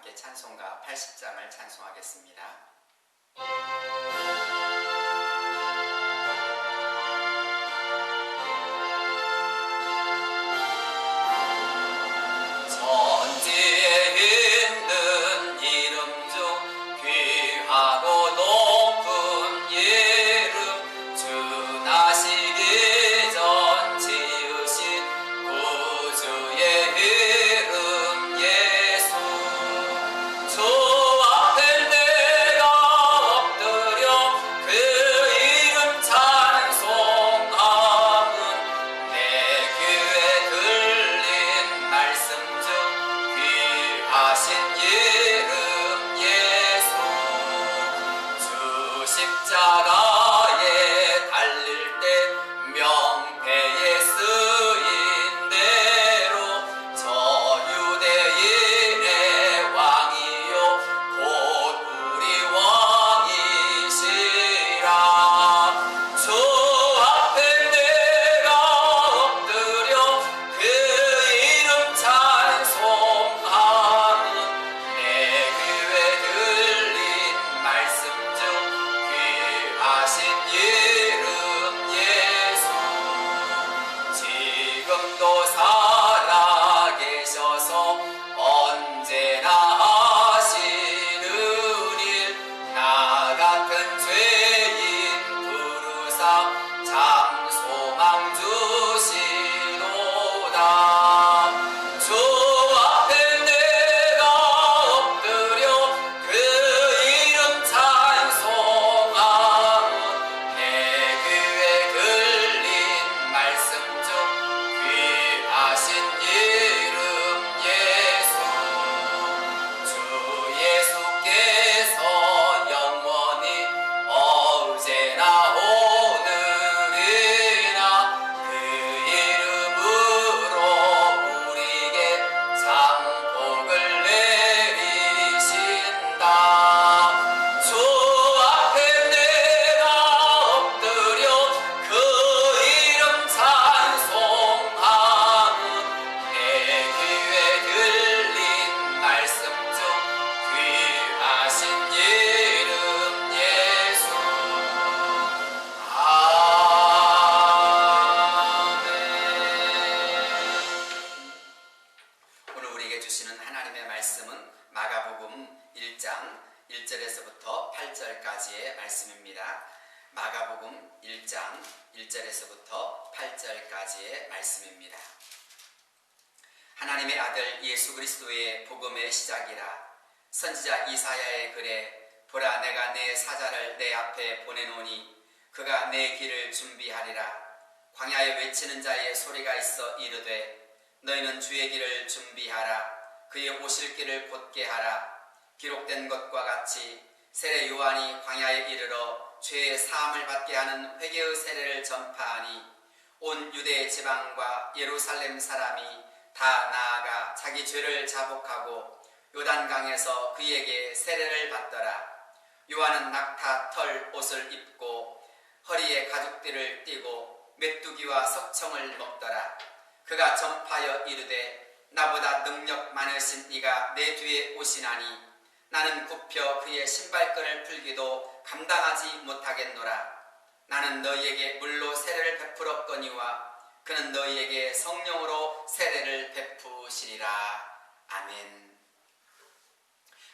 함께 찬송가 80장을 찬송하겠습니다. 천지에 있는 이름 중 귀하고 높은 이름, 주 나시기 전 지으신 구주의 이름 예수. 주 앞에 내가 엎드려 그 이름 찬송함은 내 귀에 들린 말씀 중 귀하신 이름 예수. 주 십자가에 달릴 때 명패에 쓰인 대로 저 유대인의 왕이요 곧 우리 왕이시라. 주 앞에 내가 엎드려 그 이름 찬송함은 내 귀에 들린 말씀 중 귀하신 이름 예수. 지금도 살아계셔서 언제나 하시는 일, 나 같은 죄인 부르사 참 소망 주시노라. 주 앞에 내가 엎드려 그 이름 찬송함은 내 귀에 들린 말씀 중 귀하신 이름 예수. 주 예수께서 영원히 언제나 오늘이나 그 이름으로 우리에게 참 복을 내리신다. 주 앞에 내가 엎드려 그 이름 찬송함은 내 귀에 들린 말씀 중 귀하신 이름 예수. 아멘. 오늘 우리에게 주시는 하나님의 말씀은 마가복음 1장 1절에서부터 8절까지의 말씀입니다. 마가복음 1장 1절에서부터 8절까지의 말씀입니다. 하나님의 아들 예수 그리스도의 복음의 시작이라. 선지자 이사야의 글에 보라 내가 내 사자를 내 앞에 보내노니 그가 내 길을 준비하리라. 광야에 외치는 자의 소리가 있어 이르되 너희는 주의 길을 준비하라. 그의 오실 길을 곧게 하라. 기록된 것과 같이 세례 요한이 광야에 이르러 죄의 사함을 받게 하는 회개의 세례를 전파하니 온 유대 지방과 예루살렘 사람이 다 나아가 자기 죄를 자복하고 요단강에서 그에게 세례를 받더라. 요한은 낙타 털 옷을 입고 허리에 가죽띠를 띠고 메뚜기와 석청을 먹더라. 그가 전파하여 이르되 나보다 능력 많으신 이가 내 뒤에 오시나니 나는 굽혀 그의 신발끈을 풀기도 감당하지 못하겠노라. 나는 너희에게 물로 세례를 베풀었거니와 그는 너희에게 성령으로 세례를 베푸시리라. 아멘.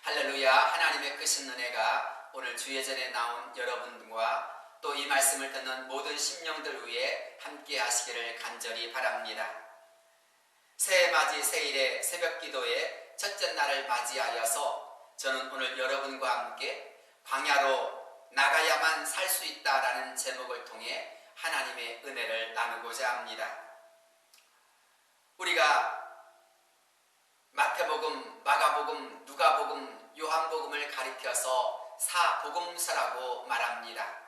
할렐루야. 하나님의 크신 은혜가 오늘 주예전에 나온 여러분과 또 이 말씀을 듣는 모든 심령들 위해 함께 하시기를 간절히 바랍니다. 새해 맞이 새일의 새벽 기도의 첫째 날을 맞이하여서 저는 오늘 여러분과 함께 광야로 나가야만 살 수 있다라는 제목을 통해 하나님의 은혜를 나누고자 합니다. 우리가 마태복음, 마가복음, 누가복음, 요한복음을 가리켜서 사복음서라고 말합니다.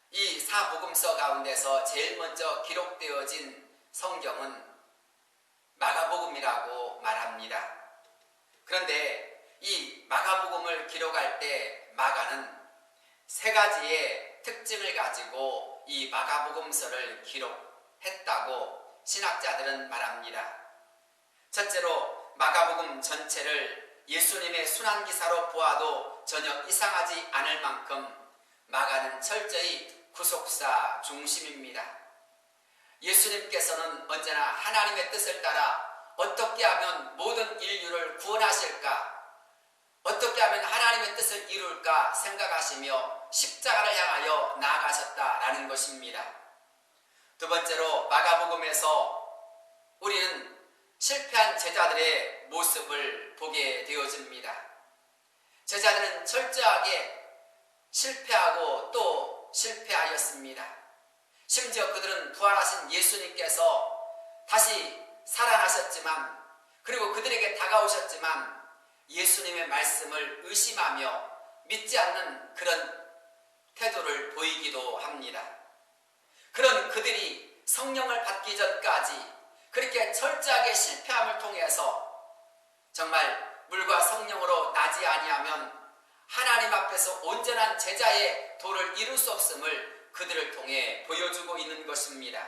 이 사복음서 가운데서 제일 먼저 기록되어진 성경은 마가복음이라고 말합니다. 그런데 이 마가복음을 기록할 때 마가는 세 가지의 특징을 가지고 이 마가복음서를 기록했다고 신학자들은 말합니다. 첫째로 마가복음 전체를 예수님의 순환기사로 보아도 전혀 이상하지 않을 만큼 마가는 철저히 구속사 중심입니다. 예수님께서는 언제나 하나님의 뜻을 따라 어떻게 하면 모든 인류를 구원하실까, 어떻게 하면 하나님의 뜻을 이룰까 생각하시며 십자가를 향하여 나아가셨다라는 것입니다. 두 번째로 마가복음에서 우리는 실패한 제자들의 모습을 보게 되어집니다. 제자들은 철저하게 실패하고 또 실패하였습니다. 심지어 그들은 부활하신 예수님께서 다시 살아나셨지만, 그리고 그들에게 다가오셨지만 예수님의 말씀을 의심하며 믿지 않는 그런 태도를 보이기도 합니다. 그런 그들이 성령을 받기 전까지 그렇게 철저하게 실패함을 통해서 정말 물과 성령으로 나지 아니하면 하나님 앞에서 온전한 제자의 도를 이룰 수 없음을 그들을 통해 보여주고 있는 것입니다.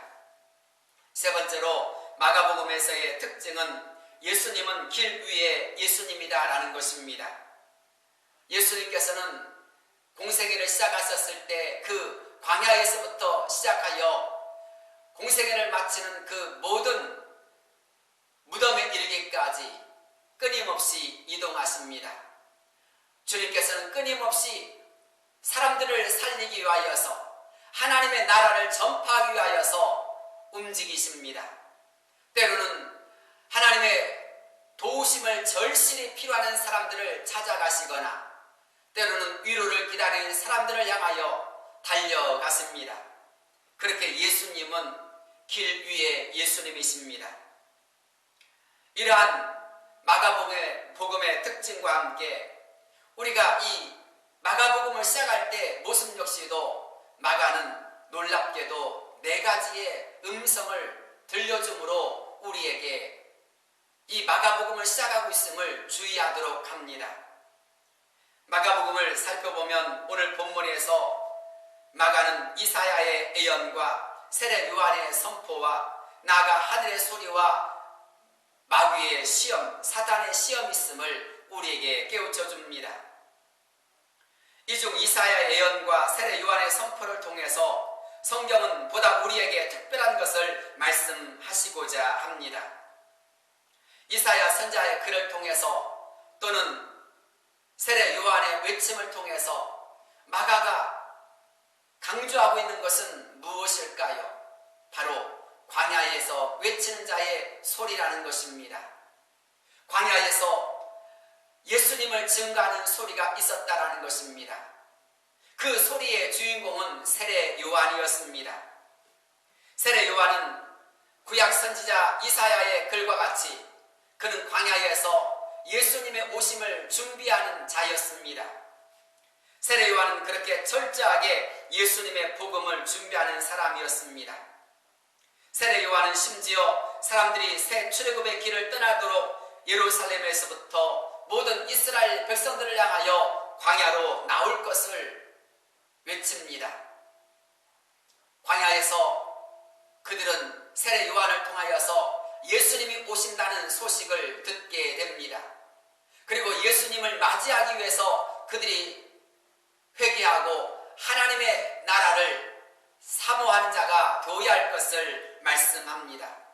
세 번째로 마가복음에서의 특징은 예수님은 길 위에 예수님이다라는 것입니다. 예수님께서는 공생애를 시작하셨을 때 그 광야에서부터 시작하여 공생애를 마치는 그 모든 무덤에 이르기까지 끊임없이 이동하십니다. 주님께서는 끊임없이 사람들을 살리기 위하여서, 하나님의 나라를 전파하기 위하여서 움직이십니다. 때로는 하나님의 도우심을 절실히 필요하는 사람들을 찾아가시거나, 때로는 위로를 기다리는 사람들을 향하여 달려가십니다. 그렇게 예수님은 길 위에 예수님이십니다. 이러한 마가복음의 특징과 함께 우리가 이 마가복음을 시작할 때 모습 역시도 마가는 놀랍게도 4가지의 음성을 들려주므로 우리에게 이 마가복음을 시작하고 있음을 주의하도록 합니다. 마가복음을 살펴보면 오늘 본문에서 마가는 이사야의 예언과 세례 요한의 선포와 나아가 하늘의 소리와 마귀의 시험, 사단의 시험이 있음을 우리에게 깨우쳐 줍니다. 이 중 이사야의 예언과 세례 요한의 선포를 통해서 성경은 보다 우리에게 특별한 것을 말씀하시고자 합니다. 이사야 선지자의 글을 통해서 또는 세례 요한의 외침을 통해서 마가가 강조하고 있는 것은 무엇일까요? 바로 광야에서 외치는 자의 소리라는 것입니다. 광야에서 예수님을 증거하는 소리가 있었다라는 것입니다. 그 소리의 주인공은 세례 요한이었습니다. 세례 요한은 구약 선지자 이사야의 글과 같이 그는 광야에서 예수님의 오심을 준비하는 자였습니다. 세례 요한은 그렇게 철저하게 예수님의 복음을 준비하는 사람이었습니다. 세례 요한은 심지어 사람들이 새 출애굽의 길을 떠나도록 예루살렘에서부터 모든 이스라엘 백성들을 향하여 광야로 나올 것을 외칩니다. 광야에서 그들은 세례 요한을 통하여서 예수님이 오신다는 소식을 듣게 됩니다. 그리고 예수님을 맞이하기 위해서 그들이 회개하고 하나님의 나라를 사모하는 자가 되어야 할 것을 말씀합니다.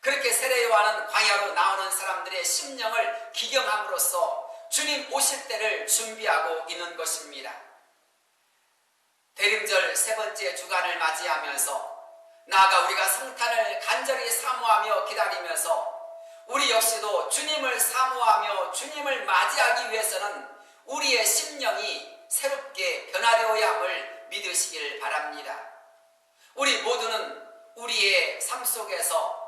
그렇게 세례 요한은 광야로 나오는 사람들의 심령을 기경함으로써 주님 오실 때를 준비하고 있는 것입니다. 대림절 3번째 주간을 맞이하면서 나아가 우리가 성탄을 간절히 사모하며 기다리면서 우리 역시도 주님을 사모하며 주님을 맞이하기 위해서는 우리의 심령이 새롭게 변화되어야 함을 믿으시길 바랍니다. 우리 모두는 우리의 삶 속에서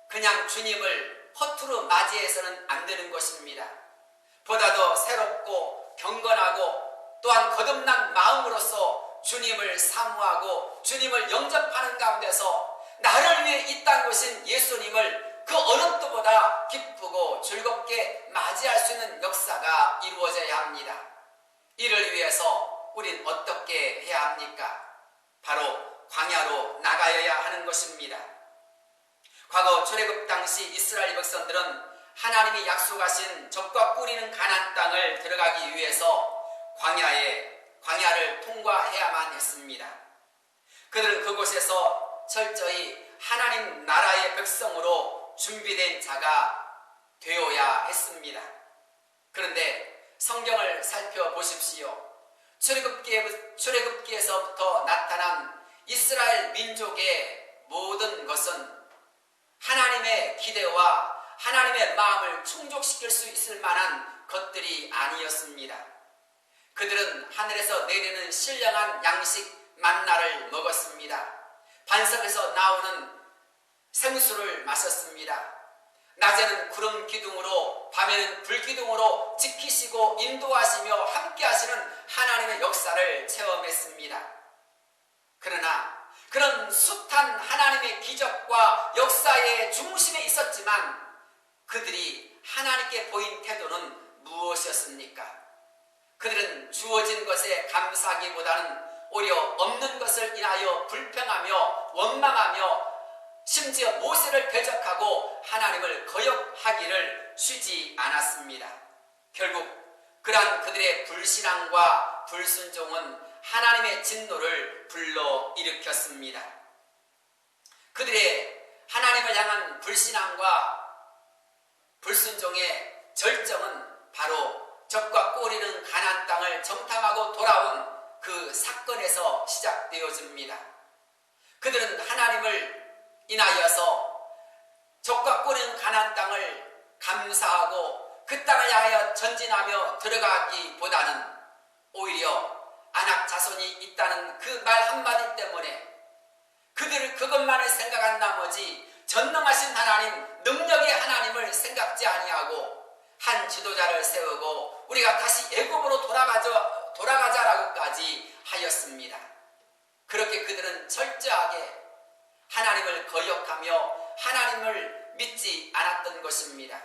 그냥 주님을 허투루 맞이해서는 안 되는 것입니다. 보다 더 새롭고 경건하고 또한 거듭난 마음으로서 주님을 사모하고 주님을 영접하는 가운데서 나를 위해 이 땅에 오신 예수님을 그 어느 때보다 기쁘고 즐겁게 맞이할 수 있는 역사가 이루어져야 합니다. 이를 위해서 우린 어떻게 해야 합니까? 바로 광야로 나가야 하는 것입니다. 과거 출애굽 당시 이스라엘 백성들은 하나님이 약속하신 적과 꿀이는 가나안 땅을 들어가기 위해서 광야를 통과해야만 했습니다. 그들은 그곳에서 철저히 하나님 나라의 백성으로 준비된 자가 되어야 했습니다. 그런데 성경을 살펴보십시오. 출애굽기에서부터 나타난 이스라엘 민족의 모든 것은 하나님의 기대와 하나님의 마음을 충족시킬 수 있을 만한 것들이 아니었습니다. 그들은 하늘에서 내리는 신령한 양식 만나를 먹었습니다. 반석에서 나오는 생수를 마셨습니다. 낮에는 구름 기둥으로 밤에는 불 기둥으로 지키시고 인도하시며 함께 하시는 하나님의 역사를 체험했습니다. 그러나 그런 숱한 하나님의 기적과 역사의 중심에 있었지만 그들이 하나님께 보인 태도는 무엇이었습니까? 그들은 주어진 것에 감사하기보다는 오히려 없는 것을 인하여 불평하며 원망하며 심지어 모세를 대적하고 하나님을 거역하기를 쉬지 않았습니다. 결국 그러한 그들의 불신앙과 불순종은 하나님의 진노를 불러일으켰습니다. 그들의 하나님을 향한 불신앙과 불순종의 절정은 바로 적과 꿀이는 가나안 땅을 정탐하고 돌아온 그 사건에서 시작되어집니다. 그들은 하나님을 인하여서 적과 꿀이는 가나안 땅을 감사하고 그 땅을 향하여 전진하며 들어가기보다는 오히려 아낙 자손이 있다는 그 말 한마디 때문에 그들을 그것만을 생각한 나머지 전능하신 하나님, 능력의 하나님을 생각지 아니하고 한 지도자를 세우고 우리가 다시 애굽으로 돌아가자라고까지 하였습니다. 그렇게 그들은 철저하게 하나님을 거역하며 하나님을 믿지 않았던 것입니다.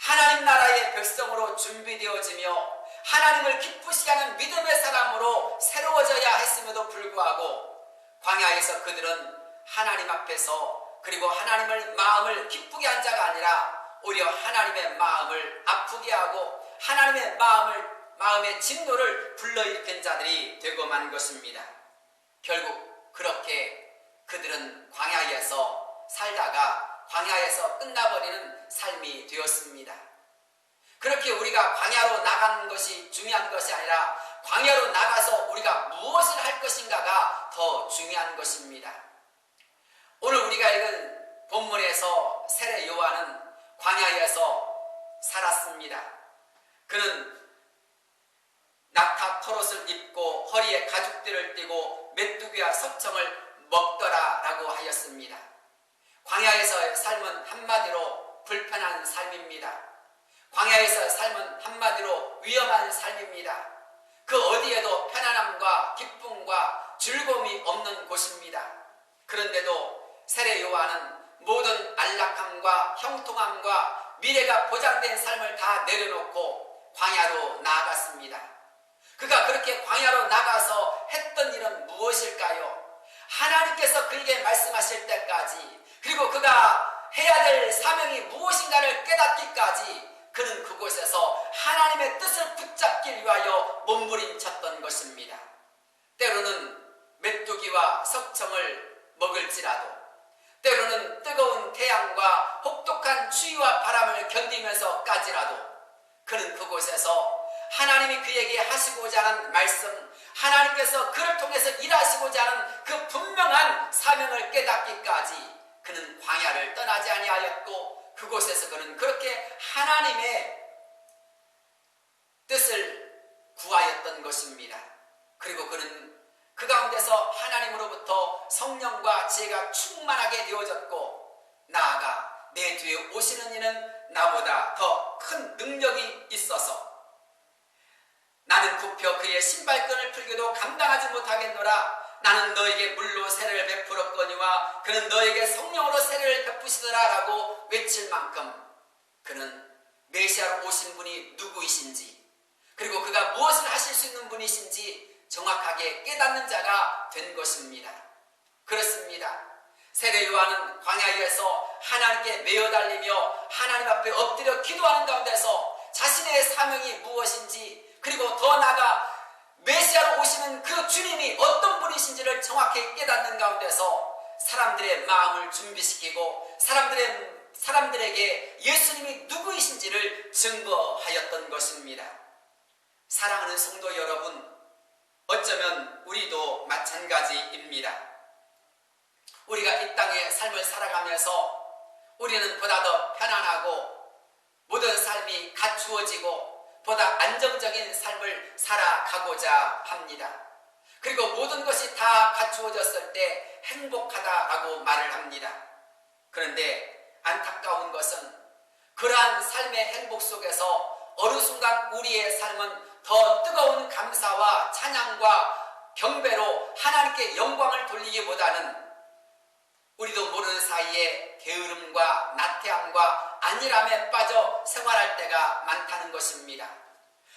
하나님 나라의 백성으로 준비되어지며 하나님을 기쁘시게 하는 믿음의 사람으로 새로워져야 했음에도 불구하고 광야에서 그들은 하나님 앞에서 그리고 하나님의 마음을 기쁘게 한 자가 아니라 오히려 하나님의 마음을 아프게 하고 하나님의 마음의 진노를 불러일으킨 자들이 되고 만 것입니다. 결국 그렇게 그들은 광야에서 살다가 광야에서 끝나버리는 삶이 되었습니다. 그렇게 우리가 광야로 나가는 것이 중요한 것이 아니라 광야로 나가서 우리가 무엇을 할 것인가가 더 중요한 것입니다. 오늘 우리가 읽은 본문에서 세례 요한은 광야에서 살았습니다. 그는 낙타 털옷을 입고 허리에 가죽띠를 띠고 메뚜기와 석청을 먹더라라고 하였습니다. 광야에서의 삶은 한마디로 불편한 삶입니다. 광야에서의 삶은 한마디로 위험한 삶입니다. 그 어디에도 편안함과 기쁨과 즐거움이 없는 곳입니다. 그런데도 세례 요한은 모든 안락함과 형통함과 미래가 보장된 삶을 다 내려놓고 광야로 나아갔습니다. 그가 그렇게 광야로 나가서 했던 일은 무엇일까요? 하나님께서 그에게 말씀하실 때까지 그리고 그가 해야 될 사명이 무엇인가를 깨닫기까지 그는 그곳에서 하나님의 뜻을 붙잡기 위하여 몸부림쳤던 것입니다. 때로는 메뚜기와 석청을 먹을지라도 때로는 뜨거운 태양과 혹독한 추위와 바람을 견디면서까지라도 그는 그곳에서 하나님이 그에게 하시고자 하는 말씀, 하나님께서 그를 통해서 일하시고자 하는 그 분명한 사명을 깨닫기까지 그는 광야를 떠나지 아니하였고 그곳에서 그는 그렇게 하나님의 뜻을 구하였던 것입니다. 그리고 그는 그 가운데서 하나님으로부터 성령과 지혜가 충만하게 되어졌고 나아가 내 뒤에 오시는 이는 나보다 더 큰 능력이 있어서 나는 굽혀 그의 신발끈을 풀기도 감당하지 못하겠노라. 나는 너에게 물로 세례를 베풀었거니와 그는 너에게 성령으로 세례를 베푸시더라 라고 외칠 만큼 그는 메시아로 오신 분이 누구이신지 그리고 그가 무엇을 하실 수 있는 분이신지 정확하게 깨닫는 자가 된 것입니다. 그렇습니다. 세례 요한은 광야에서 하나님께 매어 달리며 하나님 앞에 엎드려 기도하는 가운데서 자신의 사명이 무엇인지, 그리고 더 나아가 메시아로 오시는 그 주님이 어떤 분이신지를 정확히 깨닫는 가운데서 사람들의 마음을 준비시키고 사람들에게 예수님이 누구이신지를 증거하였던 것입니다. 사랑하는 성도 여러분, 어쩌면 우리도 마찬가지입니다. 우리가 이 땅의 삶을 살아가면서 우리는 보다 더 편안하고 모든 삶이 갖추어지고 보다 안정적인 삶을 살아가고자 합니다. 그리고 모든 것이 다 갖추어졌을 때 행복하다라고 말을 합니다. 그런데 안타까운 것은 그러한 삶의 행복 속에서 어느 순간 우리의 삶은 더 뜨거운 감사와 찬양과 경배로 하나님께 영광을 돌리기보다는 우리도 모르는 사이에 게으름과 나태함과 안일함에 빠져 생활할 때가 많다는 것입니다.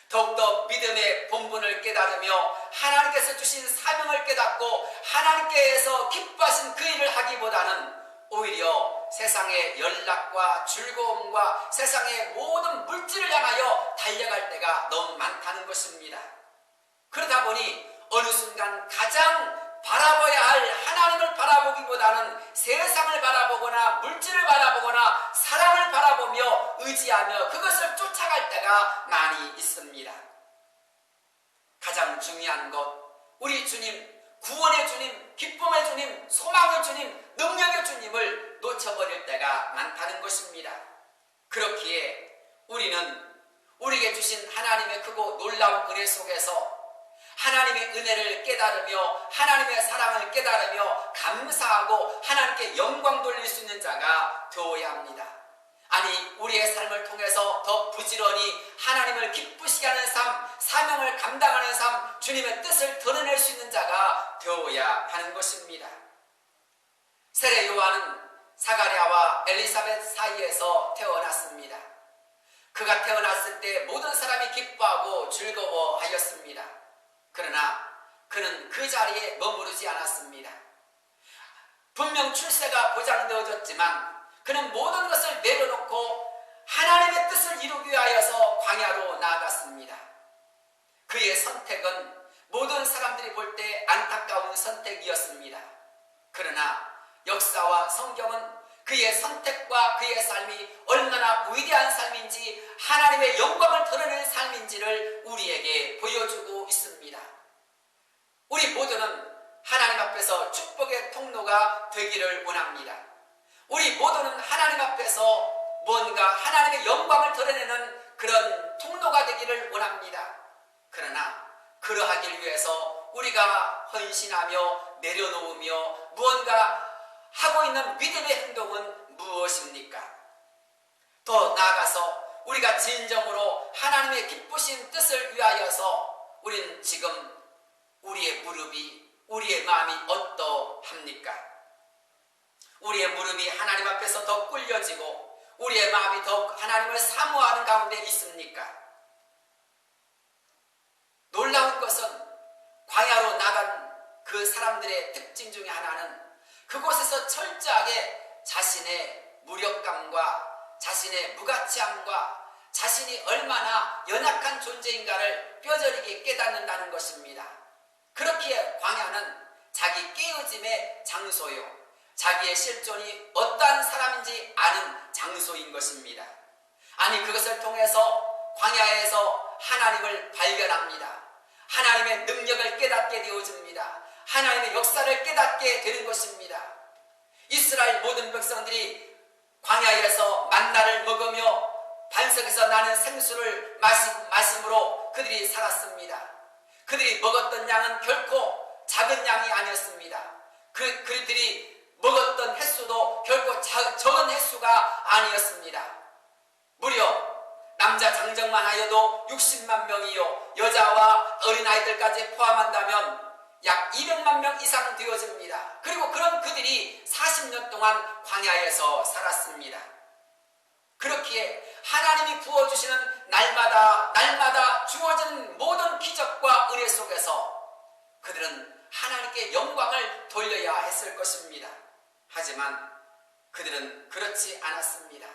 더욱더 믿음의 본분을 깨달으며 하나님께서 주신 사명을 깨닫고 하나님께서 기뻐하신 그 일을 하기보다는 오히려 세상의 연락과 즐거움과 세상의 모든 물질을 향하여 달려갈 때가 너무 많다는 것입니다. 그러다 보니 어느 순간 가장 바라봐야 할 하나님을 바라보기보다는 세상을 바라보거나 물질을 바라보거나 사람을 바라보며 의지하며 그것을 쫓아갈 때가 많이 있습니다. 가장 중요한 것, 우리 주님, 구원의 주님, 기쁨의 주님, 소망의 주님, 능력의 주님을 놓쳐버릴 때가 많다는 것입니다. 그렇기에 우리는 우리에게 주신 하나님의 크고 놀라운 은혜 속에서 하나님의 은혜를 깨달으며 하나님의 사랑을 깨달으며 감사하고 하나님께 영광 돌릴 수 있는 자가 되어야 합니다. 아니, 우리의 삶을 통해서 더 부지런히 하나님을 기쁘시게 하는 삶, 사명을 감당하는 삶, 주님의 뜻을 드러낼 수 있는 자가 되어야 하는 것입니다. 세례 요한은 사가랴와 엘리사벳 사이에서 태어났습니다. 그가 태어났을 때 모든 사람이 기뻐하고 즐거워하였습니다. 그러나 그는 그 자리에 머무르지 않았습니다. 분명 출세가 보장되어졌지만 그는 모든 것을 내려놓고 하나님의 뜻을 이루기 위하여서 광야로 나아갔습니다. 그의 선택은 모든 사람들이 볼 때 안타까운 선택이었습니다. 그러나 역사와 성경은 그의 선택과 그의 삶이 얼마나 위대한 삶인지 하나님의 영광을 드러내는 삶인지를 우리에게 보여주고 있습니다. 우리 모두는 하나님 앞에서 축복의 통로가 되기를 원합니다. 우리 모두는 하나님 앞에서 뭔가 하나님의 영광을 드러내는 그런 통로가 되기를 원합니다. 그러나 그러하기 위해서 우리가 헌신하며 내려놓으며 무언가 하고 있는 믿음의 행동은 무엇입니까? 더 나아가서 우리가 진정으로 하나님의 기쁘신 뜻을 위하여서 우리는 지금 우리의 무릎이, 우리의 마음이 어떠합니까? 우리의 무릎이 하나님 앞에서 더 꿇려지고 우리의 마음이 더 하나님을 사모하는 가운데 있습니까? 놀라운 것은 광야로 나간 그 사람들의 특징 중에 하나는 그곳에서 철저하게 자신의 무력감과 자신의 무가치함과 자신이 얼마나 연약한 존재인가를 뼈저리게 깨닫는다는 것입니다. 그렇기에 광야는 자기 깨어짐의 장소요, 자기의 실존이 어떠한 사람인지 아는 장소인 것입니다. 아니, 그것을 통해서 광야에서 하나님을 발견합니다. 하나님의 능력을 깨닫게 되어집니다. 하나님의 역사를 깨닫게 되는 것입니다. 이스라엘 모든 백성들이 광야에서 만나를 먹으며 반석에서 나는 생수를 마심으로 그들이 살았습니다. 그들이 먹었던 양은 결코 작은 양이 아니었습니다. 그들이 먹었던 횟수도 결코 적은 횟수가 아니었습니다. 무려 남자 장정만 하여도 60만 명이요 여자와 어린아이들까지 포함한다면 약 200만 명 이상 되어집니다. 그리고 그런 그들이 40년 동안 광야에서 살았습니다. 그렇기에 하나님이 부어주시는 날마다 주어진 모든 기적과 은혜 속에서 그들은 하나님께 영광을 돌려야 했을 것입니다. 하지만 그들은 그렇지 않았습니다.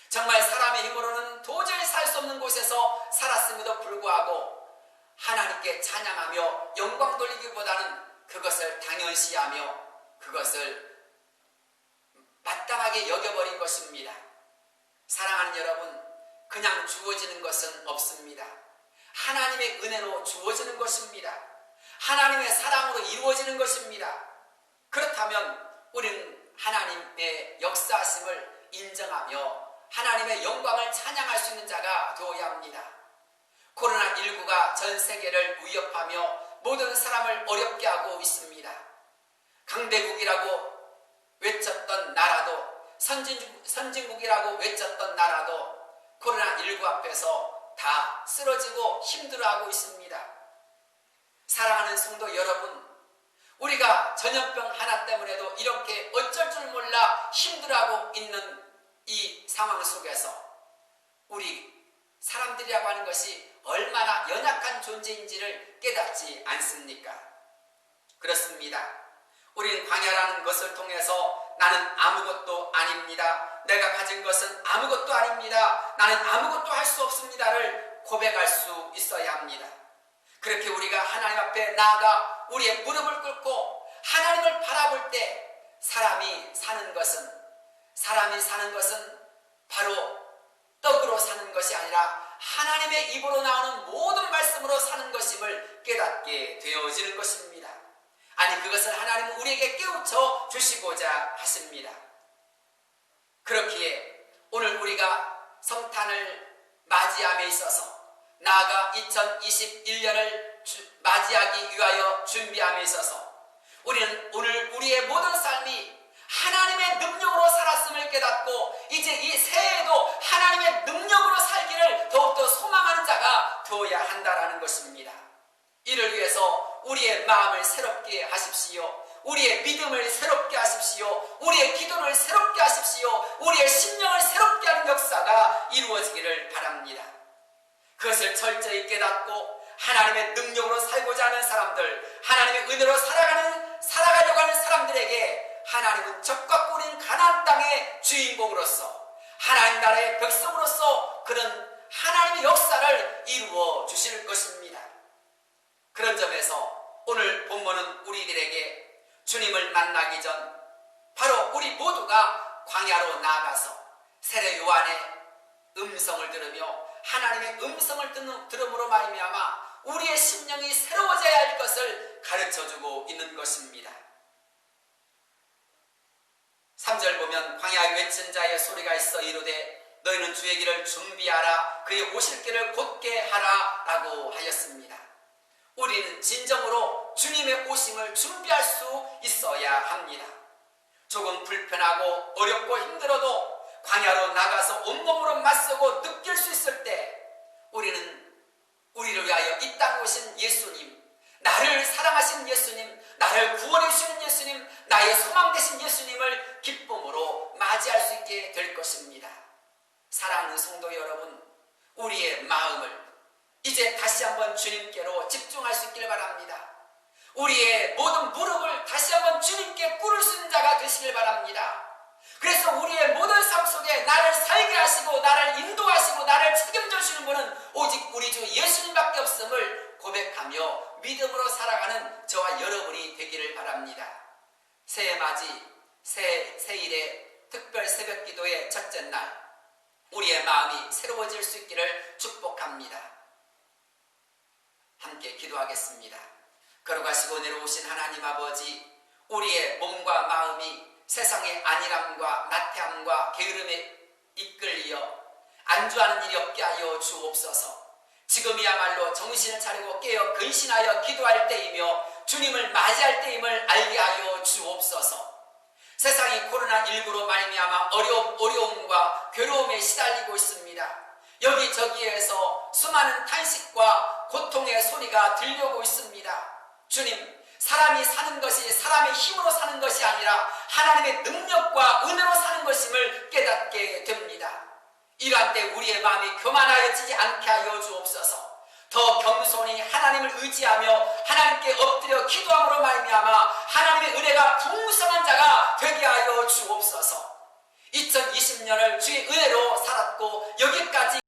정말 사람의 힘으로는 도저히 살 수 없는 곳에서 살았음에도 불구하고 하나님께 찬양하며 영광 돌리기보다는 그것을 당연시하며 그것을 마땅하게 여겨버린 것입니다. 사랑하는 여러분, 그냥 주어지는 것은 없습니다. 하나님의 은혜로 주어지는 것입니다. 하나님의 사랑으로 이루어지는 것입니다. 그렇다면 우리는 하나님의 역사하심을 인정하며 하나님의 영광을 찬양할 수 있는 자가 되어야 합니다. 코로나19가 전 세계를 위협하며 모든 사람을 어렵게 하고 있습니다. 강대국이라고 외쳤던 나라도, 선진국이라고 외쳤던 나라도 코로나19 앞에서 다 쓰러지고 힘들어하고 있습니다. 사랑하는 성도 여러분, 우리가 전염병 하나 때문에도 이렇게 어쩔 줄 몰라 힘들어하고 있는 이 상황 속에서 우리 사람들이라고 하는 것이 얼마나 연약한 존재인지를 깨닫지 않습니까? 그렇습니다. 우리는 광야라는 것을 통해서 나는 아무것도 아닙니다. 내가 가진 것은 아무것도 아닙니다. 나는 아무것도 할 수 없습니다를 고백할 수 있어야 합니다. 그렇게 우리가 하나님 앞에 나아가 우리의 무릎을 꿇고 하나님을 바라볼 때 사람이 사는 것은 바로 떡으로 사는 것이 아니라 하나님의 입으로 나오는 모든 말씀으로 사는 것임을 깨닫게 되어지는 것입니다. 아니, 그것을 하나님은 우리에게 깨우쳐 주시고자 하십니다. 그렇기에 오늘 우리가 성탄을 맞이함에 있어서 나아가 2021년을 맞이하기 위하여 준비함에 있어서 우리는 오늘 우리의 모든 삶이 하나님의 능력으로 살았음을 깨닫고 이제 이 새해에도 하나님의 능력으로 살기를 더욱더 소망하는 자가 되어야 한다는 것입니다. 이를 위해서 우리의 마음을 새롭게 하십시오. 우리의 믿음을 새롭게 하십시오. 우리의 기도를 새롭게 하십시오. 우리의 심령을 새롭게 하는 역사가 이루어지기를 바랍니다. 그것을 철저히 깨닫고 하나님의 능력으로 살고자 하는 사람들, 하나님의 은혜로 살아가려고 하는 사람들에게 하나님은 적과 꿀인 가나안 땅의 주인공으로서 하나님 나라의 백성으로서 그런 하나님의 역사를 이루어 주실 것입니다. 그런 점에서 오늘 본문은 우리들에게 주님을 만나기 전 바로 우리 모두가 광야로 나아가서 세례 요한의 음성을 들으며 하나님의 음성을 들음으로 말미암아 우리의 심령이 새로워져야 할 것을 가르쳐주고 있는 것입니다. 3절 보면 광야에 외친 자의 소리가 있어 이르되 너희는 주의 길을 준비하라 그의 오실 길을 곧게 하라 라고 하였습니다. 우리는 진정으로 주님의 오심을 준비할 수 있어야 합니다. 조금 불편하고 어렵고 힘들어도 광야로 나가서 온몸으로 맞서고 느낄 수 있을 때 우리는 우리를 위하여 이 땅에 오신 예수님, 나를 사랑하신 예수님, 나를 구원해 주시는 예수님, 나의 소망 되신 예수님을 기쁨으로 맞이할 수 있게 될 것입니다. 사랑하는 성도 여러분, 우리의 마음을 이제 다시 한번 주님께로 집중할 수 있기를 바랍니다. 우리의 모든 무릎을 다시 한번 주님께 꿇을 수 있는 자가 되시길 바랍니다. 그래서 우리의 모든 삶 속에 나를 살게 하시고 나를 인도하시고 나를 책임져 주시는 분은 오직 우리 주 예수님밖에 없음을 고백하며 믿음으로 살아가는 저와 여러분이 되기를 바랍니다. 새해 맞이 새일의 특별 새벽 기도의 첫째 날 우리의 마음이 새로워질 수 있기를 축복합니다. 함께 기도하겠습니다. 걸어가시고 내려오신 하나님 아버지, 우리의 몸과 마음이 세상의 안일함과 나태함과 게으름에 이끌려 안주하는 일이 없게 하여 주옵소서. 지금이야말로 정신을 차리고 깨어 근신하여 기도할 때이며 주님을 맞이할 때임을 알게 하여 주옵소서. 세상이 코로나19로 말미암아 어려움과 괴로움에 시달리고 있습니다. 여기저기에서 수많은 탄식과 고통의 소리가 들려오고 있습니다. 주님, 사람이 사는 것이 사람의 힘으로 사는 것이 아니라 하나님의 능력과 은혜로 사는 것임을 깨닫게 됩니다. 이러한 때 우리의 마음이 교만하여지지 않게 하여 주옵소서. 더 겸손히 하나님을 의지하며 하나님께 엎드려 기도함으로 말미암아 하나님의 은혜가 풍성한 자가 되게 하여 주옵소서. 2020년을 주의 은혜로 살았고 여기까지